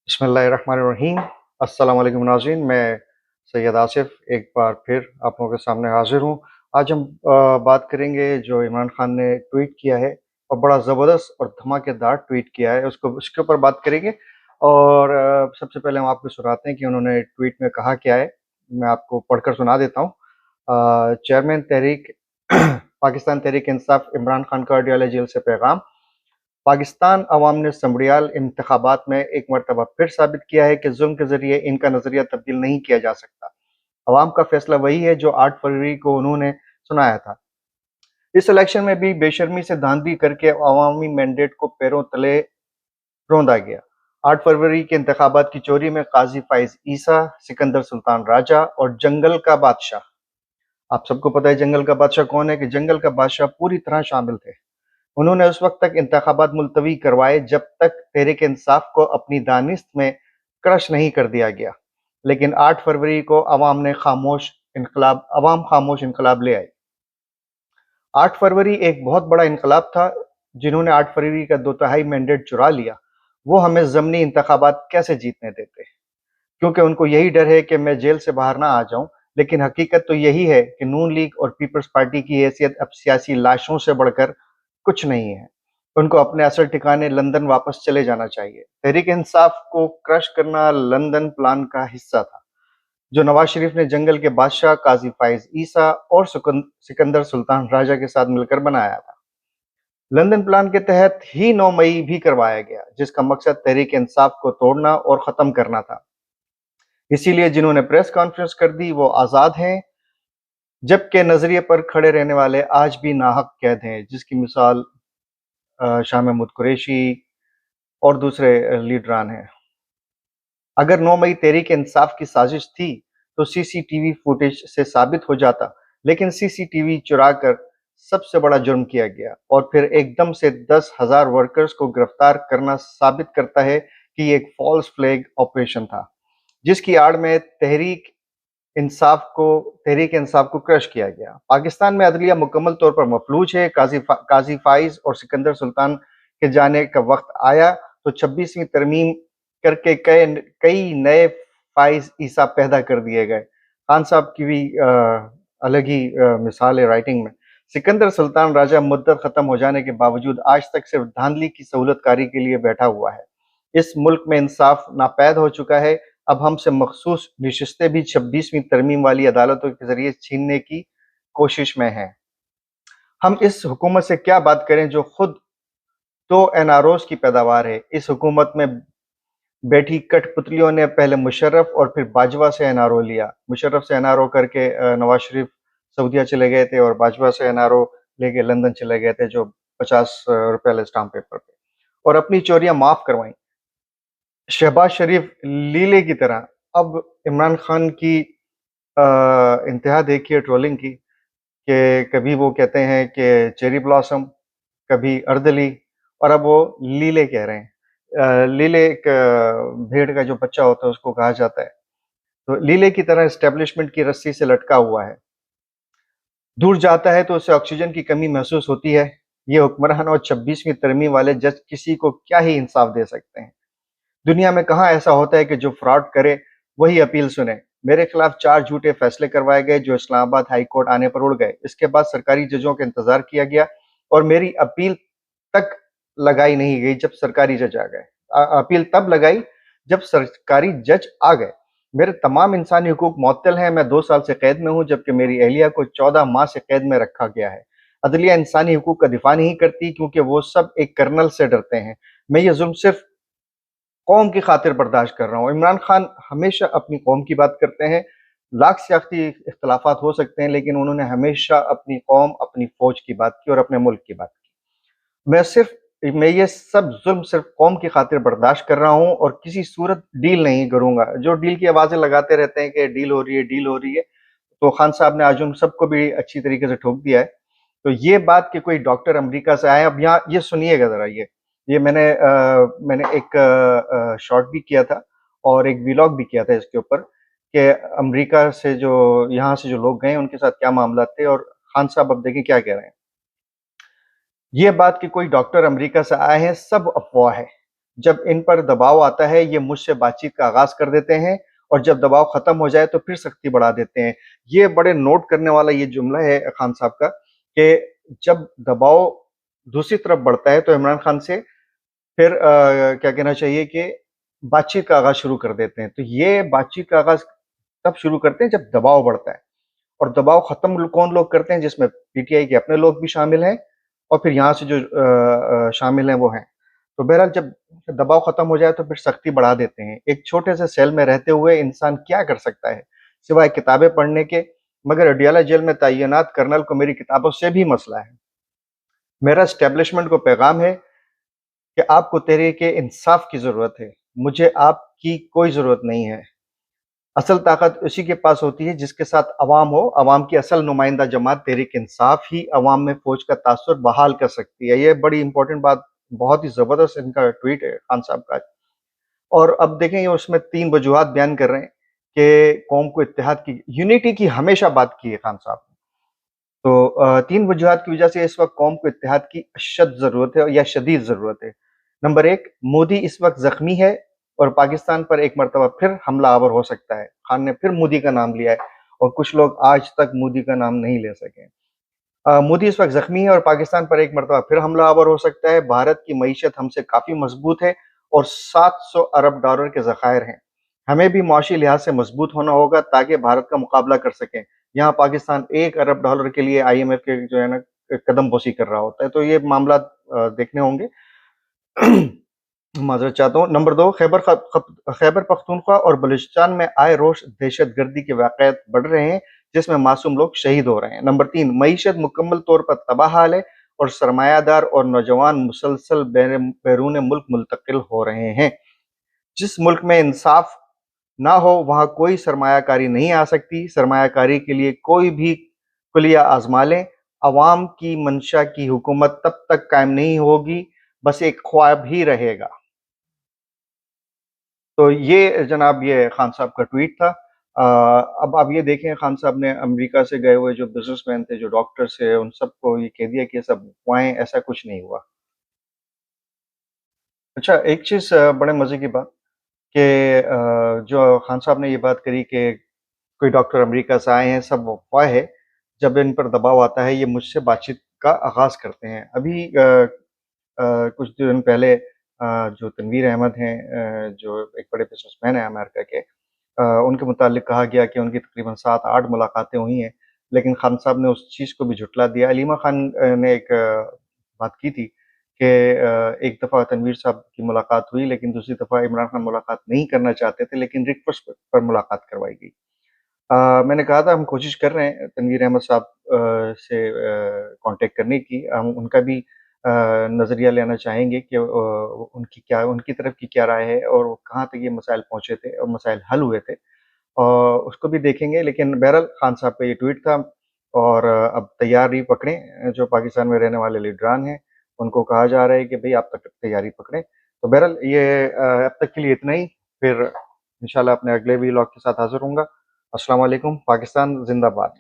बिस्मिल्लाहिर्रहमानिर्रहीम। अस्सलाम वालेकुम नाज़रीन, मैं सैयद आसिफ एक बार फिर आप लोगों के सामने हाजिर हूँ। आज हम बात करेंगे जो इमरान खान ने ट्वीट किया है और बड़ा ज़बरदस्त और धमाकेदार ट्वीट किया है, उसके ऊपर बात करेंगे। और सबसे पहले हम आपको सुनाते हैं कि उन्होंने ट्वीट में कहा क्या है। मैं आपको पढ़कर सुना देता हूँ। चेयरमैन तहरीक पाकिस्तान तहरीक इंसाफ इमरान खान का ऑडियो जेल से पैगाम। पाकिस्तान अवाम ने समड़ियाल इंतखाबात में एक मरतबा फिर साबित किया है कि जुल्म के जरिए इनका नजरिया तब्दील नहीं किया जा सकता। अवाम का फैसला वही है जो 8 फरवरी को उन्होंने सुनाया था। इस इलेक्शन में भी बेशर्मी से धांधली करके अवामी मैंडेट को पैरों तले रौंदा गया। 8 फरवरी के इंतखाबात की चोरी में काजी फाइज ईसा, सिकंदर सुल्तान राजा और जंगल का बादशाह, आप सबको पता है जंगल का बादशाह कौन है, कि जंगल का बादशाह पूरी तरह शामिल थे। उन्होंने उस वक्त तक इंतखाबात मुलतवी करवाए जब तक तहरीक इंसाफ को अपनी दानिश में क्रश नहीं कर दिया गया, लेकिन 8 फरवरी को अवाम खामोश इनकलाब ले आई। 8 फरवरी एक बहुत बड़ा इनकलाब था। जिन्होंने 8 फरवरी का 2/3 मैंडेट चुरा लिया, वो हमें ज़मनी इंतखाबात कैसे जीतने देते, क्योंकि उनको यही डर है कि मैं जेल से बाहर ना आ जाऊं। लेकिन हकीकत तो यही है कि नून लीग और पीपल्स पार्टी की हैसियत अब सियासी लाशों से बढ़कर कुछ नहीं है। उनको अपने असल ठिकाने लंदन वापस चले जाना चाहिए। तहरीक इंसाफ को क्रश करना लंदन प्लान का हिस्सा था, जो नवाज शरीफ ने जंगल के बादशाह काजी फाइज ईसा और सिकंदर सुल्तान राजा के साथ मिलकर बनाया था। लंदन प्लान के तहत ही 9 मई भी करवाया गया, जिसका मकसद तहरीक इंसाफ को तोड़ना और खत्म करना था। इसीलिए जिन्होंने प्रेस कॉन्फ्रेंस कर दी वो आजाद हैं, जबकि नजरिए पर खड़े रहने वाले आज भी नाहक कैद हैं, जिसकी मिसाल शाह महमूद कुरैशी और दूसरे लीडरान हैं। अगर 9 मई तहरीक इंसाफ की साजिश थी तो सीसीटीवी फुटेज से साबित हो जाता, लेकिन सीसीटीवी चुरा कर सबसे बड़ा जुर्म किया गया और फिर एकदम से 10,000 वर्कर्स को गिरफ्तार करना साबित करता है कि ये एक फॉल्स फ्लैग ऑपरेशन था, जिसकी आड़ में तहरीक इंसाफ को क्रश किया गया। पाकिस्तान में अदलिया मुकम्मल तौर पर मफलूज है। काजी फाइज और सिकंदर सुल्तान के जाने का वक्त आया तो 26वीं तरमीम करके कई नए फाइज ईसा पैदा कर दिए गए। खान साहब की भी अलग ही मिसाल है राइटिंग में। सिकंदर सुल्तान राजा मुद्दत खत्म हो जाने के बावजूद आज तक सिर्फ धांधली की सहूलतकारी के लिए बैठा हुआ है। इस मुल्क में इंसाफ नापैद हो चुका है। अब हमसे मखसूस नशिस्तें भी 26वीं तरमीम वाली अदालतों के जरिए छीनने की कोशिश में हैं। हम इस हुकूमत से क्या बात करें जो खुद तो एनआरओज की पैदावार है। इस हुकूमत में बैठी कठपुतलियों ने पहले मुशर्रफ और फिर बाजवा से एनआरओ लिया। मुशर्रफ से एनआरओ करके नवाज शरीफ सऊदीया चले गए थे और बाजवा से एनआरओ लेके लंदन चले गए थे, जो 50 रुपए वाले स्टाम्प पेपर पे, और अपनी चोरियां माफ करवाई। शहबाज शरीफ लीले की तरह अब इमरान खान की इंतहा देखिए ट्रोलिंग की, कि कभी वो कहते हैं कि चेरी ब्लॉसम, कभी अर्दली, और अब वो लीले कह रहे हैं। लीले एक भेड़ का जो बच्चा होता है उसको कहा जाता है, तो लीले की तरह एस्टेब्लिशमेंट की रस्सी से लटका हुआ है। दूर जाता है तो उसे ऑक्सीजन की कमी महसूस होती है। ये हुक्मरान और 26वीं तरमीम वाले जज किसी को क्या ही इंसाफ दे सकते हैं। दुनिया में कहाँ ऐसा होता है कि जो फ्रॉड करे वही अपील सुने। मेरे खिलाफ 4 झूठे फैसले करवाए गए जो इस्लामाबाद हाई कोर्ट आने पर उड़ गए। इसके बाद सरकारी जजों का इंतजार किया गया और मेरी अपील तक लगाई नहीं गई जब सरकारी जज आ गए। अपील तब लगाई जब सरकारी जज आ गए। मेरे तमाम इंसानी हुकूक मुअत्तल हैं। मैं 2 साल से कैद में हूँ, जबकि मेरी अहलिया को 14 माह से कैद में रखा गया है। अदलिया इंसानी हुकूक का दिफा नहीं करती क्योंकि वो सब एक कर्नल से डरते हैं। मैं ये जुल्म सिर्फ कौम की खातिर बर्दाश्त कर रहा हूँ। इमरान खान हमेशा अपनी कौम की बात करते हैं। लाख सियासी इख्तलाफात हो सकते हैं, लेकिन उन्होंने हमेशा अपनी कौम, अपनी फौज की बात की और अपने मुल्क की बात की। मैं ये सब जुल्म सिर्फ कौम की खातिर बर्दाश्त कर रहा हूँ और किसी सूरत डील नहीं करूंगा। जो डील की आवाजें लगाते रहते हैं कि डील हो रही है, डील हो रही है, तो खान साहब ने आज उन सबको भी अच्छी तरीके से ठोक दिया है। तो ये बात कि कोई डॉक्टर अमेरिका से आए, अब यहाँ ये सुनिएगा जरा, ये मैंने एक शॉर्ट भी किया था और एक व्लॉग भी किया था इसके ऊपर, कि अमेरिका से जो यहाँ से जो लोग गए उनके साथ क्या मामला थे, और खान साहब अब देखें क्या कह रहे हैं। ये बात कि कोई डॉक्टर अमेरिका से आए हैं सब अफवाह है। जब इन पर दबाव आता है ये मुझसे बातचीत का आगाज कर देते हैं और जब दबाव खत्म हो जाए तो फिर सख्ती बढ़ा देते हैं। ये बड़े नोट करने वाला ये जुमला है खान साहब का कि जब दबाव दूसरी तरफ बढ़ता है तो इमरान खान से फिर क्या कहना चाहिए कि बातचीत का आगाज शुरू कर देते हैं। तो ये बातचीत का आगाज तब शुरू करते हैं जब दबाव बढ़ता है और दबाव खत्म कौन लोग करते हैं, जिसमें पीटीआई के अपने लोग भी शामिल हैं और फिर यहाँ से जो शामिल हैं वो हैं। तो बहरहाल जब दबाव खत्म हो जाए तो फिर सख्ती बढ़ा देते हैं। एक छोटे से सेल में रहते हुए इंसान क्या कर सकता है सिवाय किताबें पढ़ने के, मगर अडियाला जेल में तैनात कर्नल को मेरी किताबों से भी मसला है। मेरा एस्टेब्लिशमेंट को पैगाम है कि आपको तहरीक इंसाफ की जरूरत है, मुझे आपकी कोई जरूरत नहीं है। असल ताकत उसी के पास होती है जिसके साथ अवाम हो। अवाम की असल नुमाइंदा जमात तहरीक इंसाफ ही अवाम में फौज का तासुर बहाल कर सकती है। ये बड़ी इंपॉर्टेंट बात, बहुत ही जबरदस्त इनका ट्वीट है खान साहब का। और अब देखें ये उसमें 3 वजूहात बयान कर रहे हैं कि कौम को इत्तेहाद की, यूनिटी की हमेशा बात की है खान साहब ने। तो 3 वजूहात की वजह से इस वक्त कौम को इत्तेहाद की अशद ज़रूरत है या शदीद ज़रूरत है। नंबर 1, मोदी इस वक्त ज़ख्मी है और पाकिस्तान पर एक मरतबा फिर हमला आवर हो सकता है। खान ने फिर मोदी का नाम लिया है और कुछ लोग आज तक मोदी का नाम नहीं ले सके। मोदी इस वक्त ज़ख्मी है और पाकिस्तान पर एक मरतबा फिर हमला आवर हो सकता है। भारत की मईशत हमसे काफ़ी मजबूत है और 700 अरब डॉलर के ज़खायर हैं। हमें भी मुआशी लिहाज से मजबूत होना होगा ताकि भारत का मुकाबला कर सकें। यहाँ पाकिस्तान 1 अरब डॉलर के लिए IMF के जो है ना कदम बोसी कर रहा होता है, तो ये मामला देखने होंगे। माजरत चाहता हूँ। नंबर 2, खैबर पख्तूनख्वा और बलूचिस्तान में आए रोज दहशतगर्दी के वाक़यात बढ़ रहे हैं जिसमें मासूम लोग शहीद हो रहे हैं। नंबर 3, मईशत मुकम्मल तौर पर तबाह हाल है और सरमायादार और नौजवान मुसलसल बैरून मुल्क मुंतकिल हो रहे हैं। जिस मुल्क में इंसाफ ना हो वहाँ कोई सरमायाकारी नहीं आ सकती। सरमायाकारी के लिए कोई भी कुलिया आजमा लें, अवाम की मंशा की हुकूमत तब तक कायम नहीं होगी, बस एक ख्वाब ही रहेगा। तो ये जनाब ये खान साहब का ट्वीट था। अब आप ये देखें खान साहब ने अमेरिका से गए हुए जो बिजनेसमैन थे, जो डॉक्टर्स थे, उन सबको ये कह दिया कि सब अफवाहें, ऐसा कुछ नहीं हुआ। अच्छा, एक चीज़ बड़े मज़े की बात कि जो खान साहब ने ये बात करी कि कोई डॉक्टर अमेरिका से आए हैं, सब अफ़वाह है। जब इन पर दबाव आता है, ये मुझसे बातचीत का आगाज़ करते हैं। अभी कुछ दिन पहले जो तनवीर अहमद हैं, जो एक बड़े बिज़नेसमैन हैं अमेरिका के, उनके मुतालिक कहा गया कि उनकी तकरीबन 7-8 मुलाकातें हुई हैं, लेकिन खान साहब ने उस चीज़ को भी झुठला दिया। अलीमा खान ने एक बात की थी कि एक दफ़ा तनवीर साहब की मुलाकात हुई, लेकिन दूसरी दफ़ा इमरान खान मुलाकात नहीं करना चाहते थे, लेकिन रिक्वेस्ट पर मुलाकात करवाई गई। मैंने कहा था हम कोशिश कर रहे हैं तनवीर अहमद साहब से कॉन्टैक्ट करने की। हम उनका भी नज़रिया लेना चाहेंगे कि उनकी तरफ की क्या राय है और कहाँ तक ये मसाइल पहुँचे थे और मसाइल हल हुए थे। उसको भी देखेंगे, लेकिन बहरहाल खान साहब का ये ट्वीट था और अब तैयारी पकड़ें। जो पाकिस्तान में रहने वाले लीडरान हैं, उनको कहा जा रहा है कि भई आप तक तैयारी पकड़ें। तो बहरहाल ये अब तक के लिए इतना ही, फिर इंशाल्लाह अपने अगले व्लॉग के साथ हाज़िर होऊँगा। अस्सलाम वालेकुम, पाकिस्तान ज़िंदाबाद।